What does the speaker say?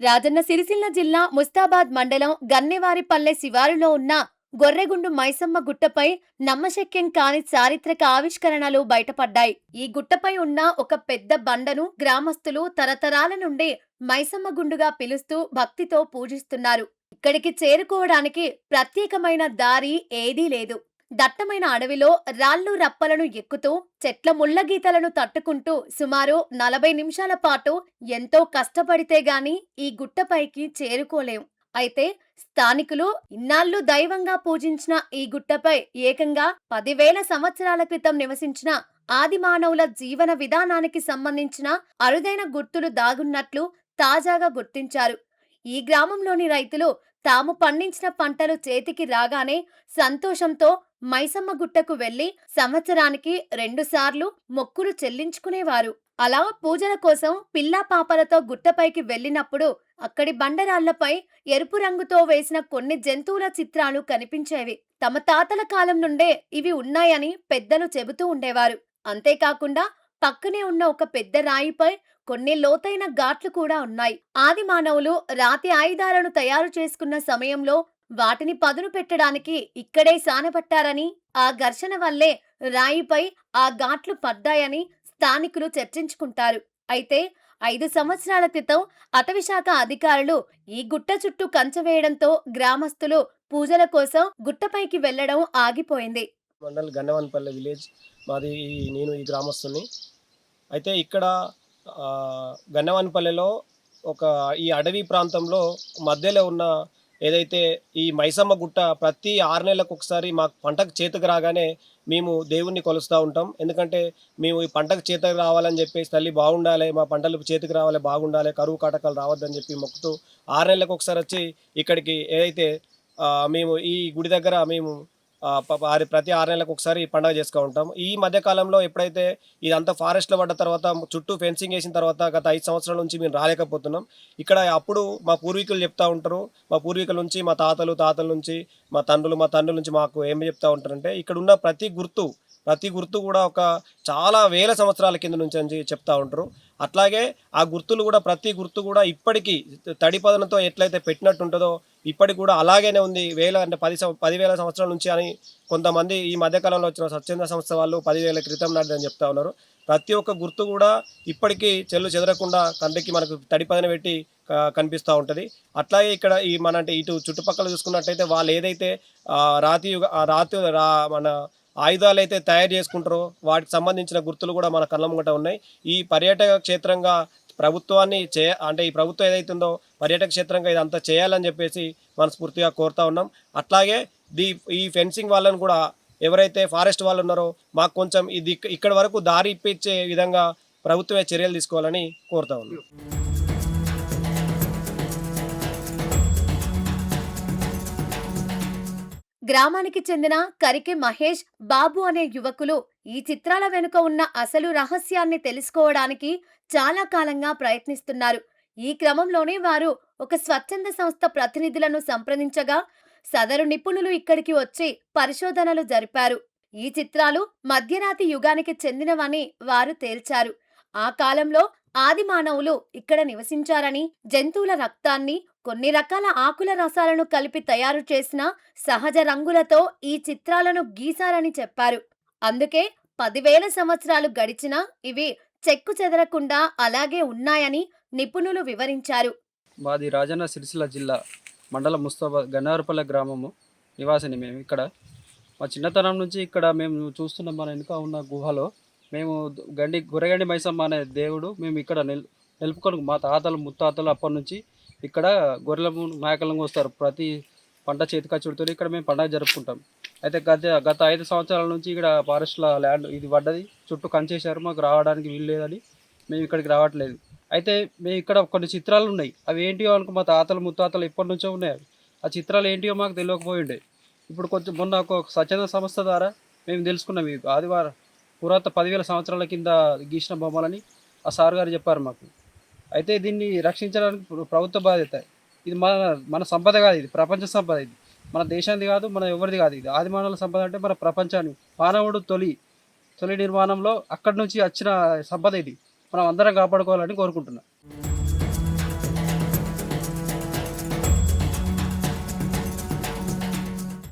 రాజన్న సిరిసిల్ల జిల్లా ముస్తాబాద్ మండలం గన్నెవారిపల్లె శివారులో ఉన్న గొర్రెగుండు మైసమ్మ గుట్టపై నమ్మశక్యం కాని చారిత్రక ఆవిష్కరణలు బయటపడ్డాయి. ఈ గుట్టపై ఉన్న ఒక పెద్ద బండను గ్రామస్తులు తరతరాల నుండి మైసమ్మ గుండుగా పిలుస్తూ భక్తితో పూజిస్తున్నారు. ఇక్కడికి చేరుకోవడానికి ప్రత్యేకమైన దారి ఏదీ లేదు. దట్టమైన అడవిలో రాళ్ళు రప్పలను ఎక్కుతూ చెట్ల ముళ్ళగీతలను తట్టుకుంటూ సుమారు 40 నిమిషాల పాటు ఎంతో కష్టపడితే గాని ఈ గుట్టపైకి చేరుకోలేం. అయితే స్థానికులు ఇన్నాళ్ళు దైవంగా పూజించిన ఈ గుట్టపై ఏకంగా 10,000 సంవత్సరాల క్రితం నివసించిన ఆది మానవుల జీవన విధానానికి సంబంధించిన అరుదైన గుర్తులు దాగున్నట్లు తాజాగా గుర్తించారు. ఈ గ్రామంలోని రైతులు తాము పండించిన పంటలు చేతికి రాగానే సంతోషంతో మైసమ్మ గుట్టకు వెళ్లి సంవత్సరానికి 2 సార్లు మొక్కులు చెల్లించుకునేవారు. అలా పూజల కోసం పిల్లా పాపలతో గుట్టపైకి వెళ్ళినప్పుడు అక్కడి బండరాళ్లపై ఎరుపు రంగుతో వేసిన కొన్ని జంతువుల చిత్రాలు కనిపించేవి. తమ తాతల కాలం నుండే ఇవి ఉన్నాయని పెద్దలు చెబుతూ ఉండేవారు. అంతేకాకుండా పక్కనే ఉన్న ఒక పెద్ద రాయిపై కొన్ని లోతైన ఘాట్లు కూడా ఉన్నాయి. ఆది మానవులు రాతి ఆయుధాలను తయారు చేసుకున్న సమయంలో వాటిని పదును పెట్టడానికి ఇక్కడే సానపట్టారని, ఆ ఘర్షణ వల్లే రాయిపై ఆ ఘాట్లు పడ్డాయని స్థానికులు చర్చించుకుంటారు. అయితే 5 సంవత్సరాల క్రితం అటవీశాఖ అధికారులు ఈ గుట్ట చుట్టూ కంచె వేయడంతో గ్రామస్తులు పూజల కోసం గుట్టపైకి వెళ్లడం ఆగిపోయింది. మండల్ గన్నవనపల్లె విలేజ్ మాది. నేను ఈ గ్రామస్తుని. అయితే ఇక్కడ గన్నవనపల్లెలో ఒక ఈ అడవి ప్రాంతంలో మధ్యలో ఉన్న ఏదైతే ఈ మైసమ్మ గుట్ట ప్రతి 6 నెలలకు ఒకసారి మాకు పంటకు చేతికి రాగానే మేము దేవుణ్ణి కొలుస్తూ ఉంటాం. ఎందుకంటే మేము ఈ పంటకు చేతికి రావాలని చెప్పేసి తల్లి బాగుండాలి, మా పంటలు చేతికి రావాలి, బాగుండాలి, కరువు కాటకాలు రావద్దని చెప్పి మొక్కుతూ 6 నెలలకు ఒకసారి వచ్చి ఇక్కడికి ఏదైతే మేము ఈ గుడి దగ్గర మేము ప్రతి 6 నెలలకు ఒకసారి పండుగ చేసుకుంటూ ఉంటాం. ఈ మధ్య కాలంలో ఎప్పుడైతే ఇదంతా ఫారెస్ట్లో పడ్డ తర్వాత చుట్టూ ఫెన్సింగ్ వేసిన తర్వాత గత 5 సంవత్సరాల నుంచి మేము రాలేకపోతున్నాం. ఇక్కడ అప్పుడు మా పూర్వీకులు చెప్తూ ఉంటారు. మా పూర్వీకుల నుంచి మా తాతల నుంచి మా తండ్రుల నుంచి మాకు ఏం చెప్తూ ఉంటారంటే ఇక్కడ ఉన్న ప్రతి గుర్తు కూడా ఒక చాలా వేల సంవత్సరాల కింద నుంచి అని చెప్తూ ఉంటారు. అట్లాగే ఆ గుర్తులు కూడా ప్రతి గుర్తు కూడా ఇప్పటికీ తడి పదనతో ఎట్లయితే పెట్టినట్టు ఉంటుందో ఇప్పటికి కూడా అలాగనే ఉంది. 10,000 సంవత్సరాల నుంచి అని కొంతమంది ఈ మధ్యకాలంలో వచ్చిన స్వచ్ఛంద సంస్థ వాళ్ళు 10,000 క్రితం నాటిదని చెప్తా ఉన్నారు. ప్రతి ఒక్క గుర్తు కూడా ఇప్పటికీ చెల్లు చెదరకుండా కంటికి మనకు తడిపదన పెట్టి కనిపిస్తూ ఉంటుంది. అట్లాగే ఇక్కడ ఈ అంటే ఇటు చుట్టుపక్కల చూసుకున్నట్టయితే వాళ్ళు ఏదైతే మన ఆయుధాలు అయితే తయారు చేసుకుంటారో వాటికి సంబంధించిన గుర్తులు కూడా మన కళ్ళ ముంగట ఉన్నాయి. ఈ పర్యాటక క్షేత్రంగా ప్రభుత్వాన్ని అంటే ఈ ప్రభుత్వం ఏదైతే ఉందో పర్యాటక క్షేత్రంగా ఇదంతా చేయాలని చెప్పేసి మనస్ఫూర్తిగా కోరుతా ఉన్నాం. అట్లాగే ఈ ఫెన్సింగ్ వాళ్ళని కూడా ఎవరైతే ఫారెస్ట్ వాళ్ళు ఉన్నారో మాకు కొంచెం ఇక్కడ వరకు దారి ఇప్పించే విధంగా ప్రభుత్వమే చర్యలు తీసుకోవాలని కోరుతా ఉన్నాం. గ్రామానికి చెందిన కరికె మహేష్, బాబు అనే యువకులు ఈ చిత్రాల వెనుక ఉన్న అసలు రహస్యాన్ని తెలుసుకోవడానికి చాలా కాలంగా ప్రయత్నిస్తున్నారు. ఈ క్రమంలోనే వారు ఒక స్వచ్ఛంద సంస్థ ప్రతినిధులను సంప్రదించగా సదరు నిపుణులు ఇక్కడికి వచ్చి పరిశోధనలు జరిపారు. ఈ చిత్రాలు మధ్యరాతి యుగానికి చెందినవని వారు తేల్చారు. ఆ కాలంలో ఆది మానవులు ఇక్కడ నివసించారని, జంతువుల రక్తాన్ని కొన్ని రకాల ఆకుల రసాలను కలిపి తయారు చేసిన సహజ రంగులతో ఈ చిత్రాలను గీశారని చెప్పారు. అందుకే 10,000 సంవత్సరాలు గడిచినా ఇవి చెక్కు చెదరకుండా అలాగే ఉన్నాయని నిపుణులు వివరించారు. మాది రాజన్న సిరిసిల్ల జిల్లా మండలం ముస్తాబాద్ గన్నవరపల్లె గ్రామము నివాసిని. మేము ఇక్కడ మా చిన్నతనం నుంచి ఇక్కడ మేము చూస్తున్న మన వెనుక ఉన్న గుహలో మేము గొర్రెగండి మైసమ్మ అనే దేవుడు మేము ఇక్కడ నిలుపుకొని మా తాతలు ముత్తాతలు అప్పటి నుంచి ఇక్కడ గొర్రెల మేకలను వస్తారు. ప్రతి పంట చేతికచ్చుడితో ఇక్కడ మేము పండుగ జరుపుకుంటాం. అయితే గత 5 సంవత్సరాల నుంచి ఇక్కడ ఫారెస్ట్ల ల్యాండ్ ఇది పడ్డది, చుట్టూ కంచేశారు. మాకు రావడానికి వీలు లేదని మేము ఇక్కడికి రావట్లేదు. అయితే మేము ఇక్కడ కొన్ని చిత్రాలు ఉన్నాయి. అవి ఏంటియో అనుకో మా తాతలు ముత్తాతలు ఎప్పటి నుంచో ఉన్నాయి. ఆ చిత్రాలు ఏంటియో మాకు తెలియకపోయిండే. ఇప్పుడు కొంచెం మొన్న ఒక స్వచ్ఛంద సంస్థ ద్వారా మేము తెలుసుకున్నాం. ఈ ఆదివారం 10,000 సంవత్సరాల కింద గీసిన బొమ్మలని ఆ సార్ గారు చెప్పారు మాకు. అయితే దీన్ని రక్షించడానికి ప్రభుత్వ బాధ్యత. ఇది మన సంపద కాదు, ఇది ప్రపంచ సంపద. ఇది మన దేశానికి కాదు, మన ఎవరిది కాదు. ఇది ఆది మానవుల సంపద అంటే మన ప్రపంచాన్ని మానవుడు తొలి నిర్మాణంలో అక్కడి నుంచి వచ్చిన సంపద ఇది. మనం అందరం కాపాడుకోవాలని కోరుకుంటున్నాం.